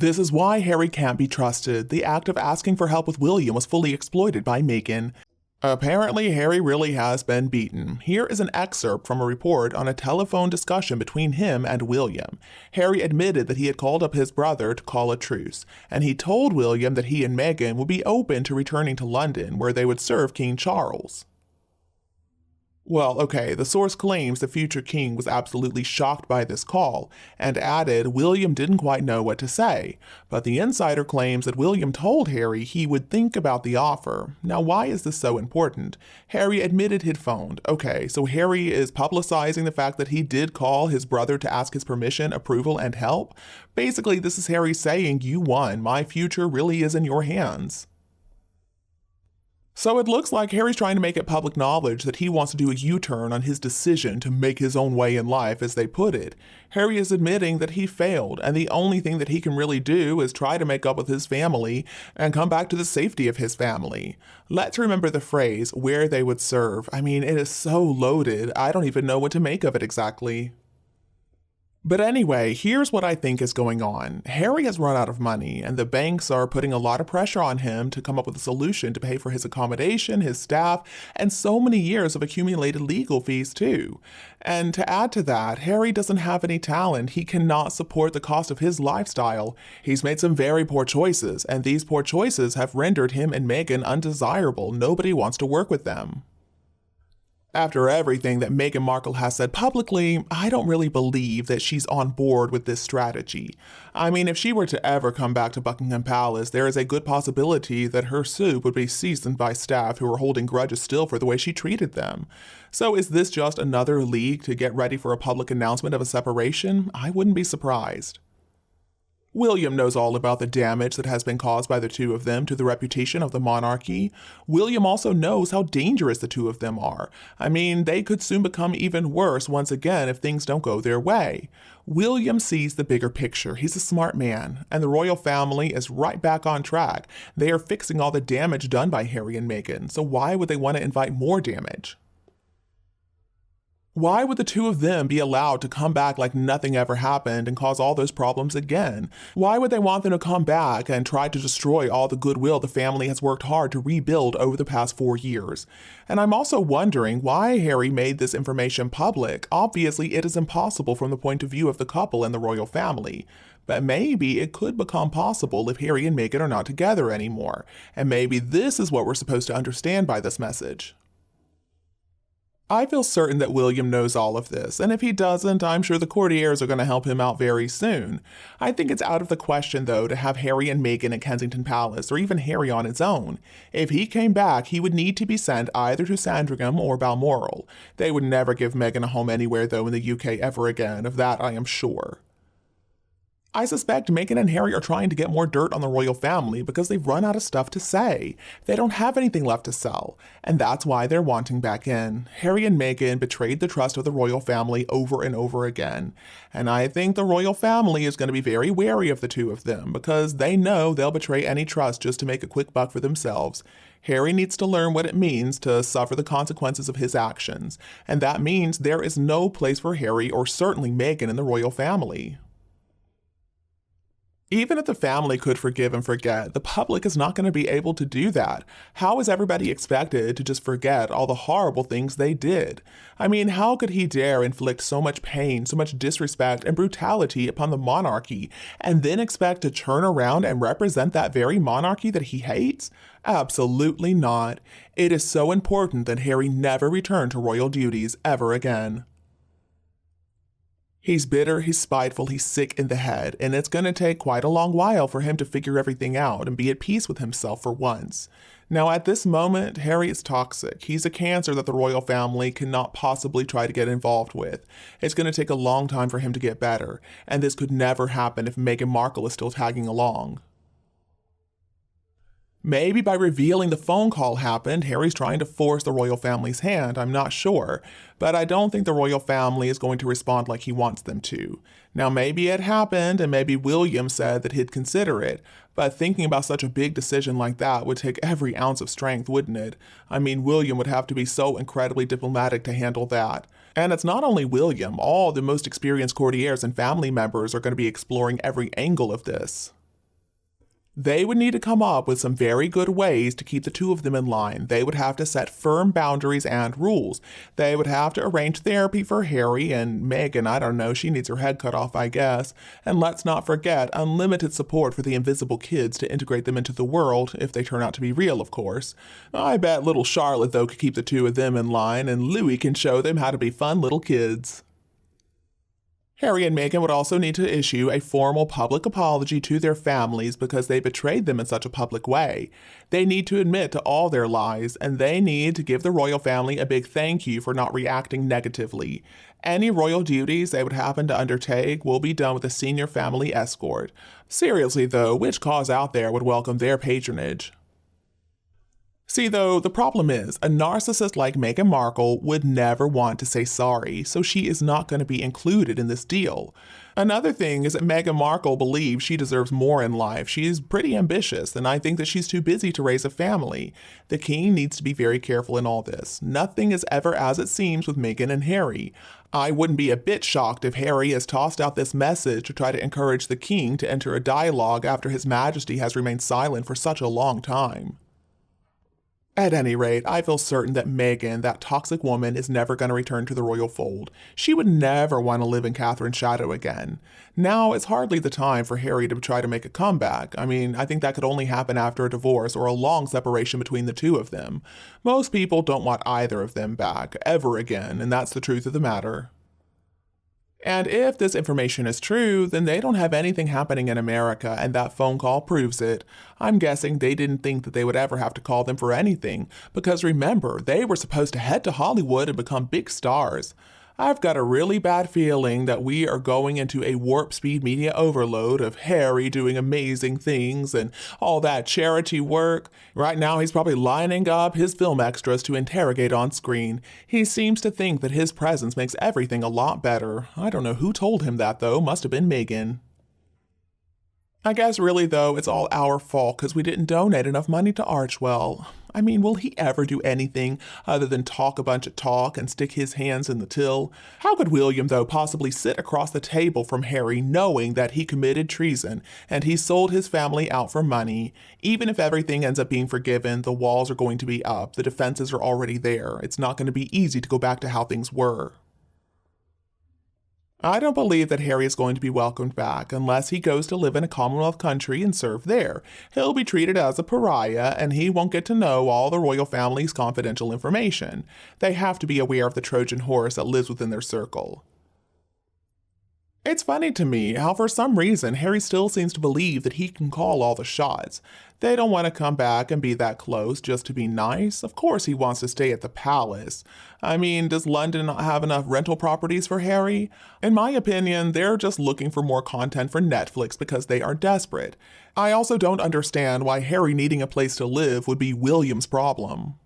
This is why Harry can't be trusted. The act of asking for help with William was fully exploited by Meghan. Apparently, Harry really has been beaten. Here is an excerpt from a report on a telephone discussion between him and William. Harry admitted that he had called up his brother to call a truce, and he told William that he and Meghan would be open to returning to London, where they would serve King Charles. Well, okay, the source claims the future king was absolutely shocked by this call, and added William didn't quite know what to say, but the insider claims that William told Harry he would think about the offer. Now, why is this so important? Harry admitted he'd phoned. Okay, so Harry is publicizing the fact that he did call his brother to ask his permission, approval, and help? Basically, this is Harry saying, you won, my future really is in your hands. So it looks like Harry's trying to make it public knowledge that he wants to do a U-turn on his decision to make his own way in life, as they put it. Harry is admitting that he failed, and the only thing that he can really do is try to make up with his family and come back to the safety of his family. Let's remember the phrase, where they would serve. I mean, it is so loaded, I don't even know what to make of it exactly. But anyway, here's what I think is going on. Harry has run out of money, and the banks are putting a lot of pressure on him to come up with a solution to pay for his accommodation, his staff, and so many years of accumulated legal fees too. And to add to that, Harry doesn't have any talent. He cannot support the cost of his lifestyle. He's made some very poor choices, and these poor choices have rendered him and Meghan undesirable. Nobody wants to work with them. After everything that Meghan Markle has said publicly, I don't really believe that she's on board with this strategy. I mean, if she were to ever come back to Buckingham Palace, there is a good possibility that her soup would be seasoned by staff who are holding grudges still for the way she treated them. So is this just another leak to get ready for a public announcement of a separation? I wouldn't be surprised. William knows all about the damage that has been caused by the two of them to the reputation of the monarchy. William also knows how dangerous the two of them are. I mean, they could soon become even worse once again if things don't go their way. William sees the bigger picture. He's a smart man, and the royal family is right back on track. They are fixing all the damage done by Harry and Meghan, so why would they want to invite more damage? Why would the two of them be allowed to come back like nothing ever happened and cause all those problems again? Why would they want them to come back and try to destroy all the goodwill the family has worked hard to rebuild over the past 4 years? And I'm also wondering why Harry made this information public. Obviously, it is impossible from the point of view of the couple and the royal family. But maybe it could become possible if Harry and Meghan are not together anymore. And maybe this is what we're supposed to understand by this message. I feel certain that William knows all of this, and if he doesn't, I'm sure the courtiers are going to help him out very soon. I think it's out of the question, though, to have Harry and Meghan at Kensington Palace, or even Harry on his own. If he came back, he would need to be sent either to Sandringham or Balmoral. They would never give Meghan a home anywhere, though, in the UK ever again, of that I am sure. I suspect Meghan and Harry are trying to get more dirt on the royal family because they've run out of stuff to say. They don't have anything left to sell, and that's why they're wanting back in. Harry and Meghan betrayed the trust of the royal family over and over again, and I think the royal family is going to be very wary of the two of them because they know they'll betray any trust just to make a quick buck for themselves. Harry needs to learn what it means to suffer the consequences of his actions, and that means there is no place for Harry or certainly Meghan in the royal family. Even if the family could forgive and forget, the public is not going to be able to do that. How is everybody expected to just forget all the horrible things they did? I mean, how could he dare inflict so much pain, so much disrespect and brutality upon the monarchy, and then expect to turn around and represent that very monarchy that he hates? Absolutely not. It is so important that Harry never return to royal duties ever again. He's bitter, he's spiteful, he's sick in the head, and it's going to take quite a long while for him to figure everything out and be at peace with himself for once. Now, at this moment, Harry is toxic. He's a cancer that the royal family cannot possibly try to get involved with. It's going to take a long time for him to get better, and this could never happen if Meghan Markle is still tagging along. Maybe by revealing the phone call happened, Harry's trying to force the royal family's hand, I'm not sure. But I don't think the royal family is going to respond like he wants them to. Now maybe it happened and maybe William said that he'd consider it, but thinking about such a big decision like that would take every ounce of strength, wouldn't it? I mean, William would have to be so incredibly diplomatic to handle that. And it's not only William, all the most experienced courtiers and family members are going to be exploring every angle of this. They would need to come up with some very good ways to keep the two of them in line. They would have to set firm boundaries and rules. They would have to arrange therapy for Harry and Meghan. I don't know, she needs her head cut off, I guess. And let's not forget unlimited support for the invisible kids to integrate them into the world, if they turn out to be real, of course. I bet little Charlotte, though, could keep the two of them in line, and Louis can show them how to be fun little kids. Harry and Meghan would also need to issue a formal public apology to their families because they betrayed them in such a public way. They need to admit to all their lies, and they need to give the royal family a big thank you for not reacting negatively. Any royal duties they would happen to undertake will be done with a senior family escort. Seriously, though, which cause out there would welcome their patronage? See, though, the problem is, a narcissist like Meghan Markle would never want to say sorry, so she is not going to be included in this deal. Another thing is that Meghan Markle believes she deserves more in life. She is pretty ambitious, and I think that she's too busy to raise a family. The king needs to be very careful in all this. Nothing is ever as it seems with Meghan and Harry. I wouldn't be a bit shocked if Harry has tossed out this message to try to encourage the king to enter a dialogue after His Majesty has remained silent for such a long time. At any rate, I feel certain that Meghan, that toxic woman, is never going to return to the royal fold. She would never want to live in Catherine's shadow again. Now, it's hardly the time for Harry to try to make a comeback. I mean, I think that could only happen after a divorce or a long separation between the two of them. Most people don't want either of them back, ever again, and that's the truth of the matter. And if this information is true, then they don't have anything happening in America, and that phone call proves it. I'm guessing they didn't think that they would ever have to call them for anything, because remember, they were supposed to head to Hollywood and become big stars. I've got a really bad feeling that we are going into a warp speed media overload of Harry doing amazing things and all that charity work. Right now, he's probably lining up his film extras to interrogate on screen. He seems to think that his presence makes everything a lot better. I don't know who told him that, though. Must have been Meghan. I guess really, though, it's all our fault because we didn't donate enough money to Archewell. I mean, will he ever do anything other than talk a bunch of talk and stick his hands in the till? How could William, though, possibly sit across the table from Harry knowing that he committed treason and he sold his family out for money? Even if everything ends up being forgiven, the walls are going to be up, the defenses are already there. It's not going to be easy to go back to how things were. I don't believe that Harry is going to be welcomed back unless he goes to live in a Commonwealth country and serve there. He'll be treated as a pariah, and he won't get to know all the royal family's confidential information. They have to be aware of the Trojan horse that lives within their circle. It's funny to me how for some reason Harry still seems to believe that he can call all the shots. They don't want to come back and be that close just to be nice. Of course he wants to stay at the palace. I mean, does London not have enough rental properties for Harry? In my opinion, they're just looking for more content for Netflix because they are desperate. I also don't understand why Harry needing a place to live would be William's problem.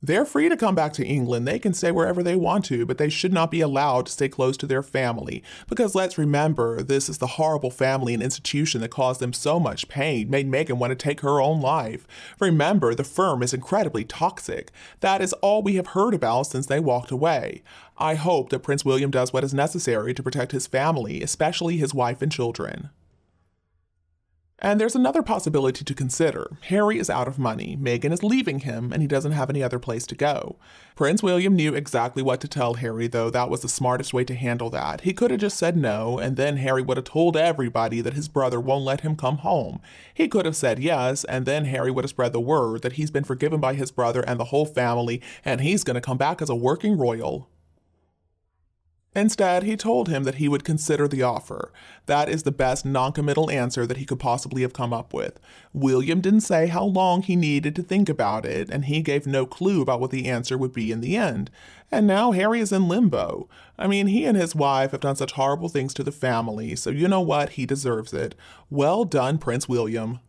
They're free to come back to England. They can stay wherever they want to, but they should not be allowed to stay close to their family. Because let's remember, this is the horrible family and institution that caused them so much pain, made Meghan want to take her own life. Remember, the firm is incredibly toxic. That is all we have heard about since they walked away. I hope that Prince William does what is necessary to protect his family, especially his wife and children. And there's another possibility to consider. Harry is out of money, Meghan is leaving him, and he doesn't have any other place to go. Prince William knew exactly what to tell Harry, though that was the smartest way to handle that. He could have just said no, and then Harry would have told everybody that his brother won't let him come home. He could have said yes, and then Harry would have spread the word that he's been forgiven by his brother and the whole family, and he's going to come back as a working royal. Instead, he told him that he would consider the offer. That is the best non-committal answer that he could possibly have come up with. William didn't say how long he needed to think about it, and he gave no clue about what the answer would be in the end. And now Harry is in limbo. I mean, he and his wife have done such horrible things to the family, so you know what? He deserves it. Well done, Prince William.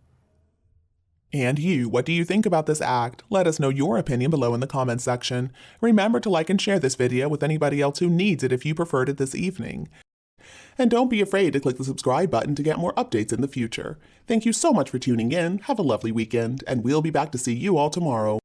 And you, what do you think about this act? Let us know your opinion below in the comments section. Remember to like and share this video with anybody else who needs it if you preferred it this evening. And don't be afraid to click the subscribe button to get more updates in the future. Thank you so much for tuning in, have a lovely weekend, and we'll be back to see you all tomorrow.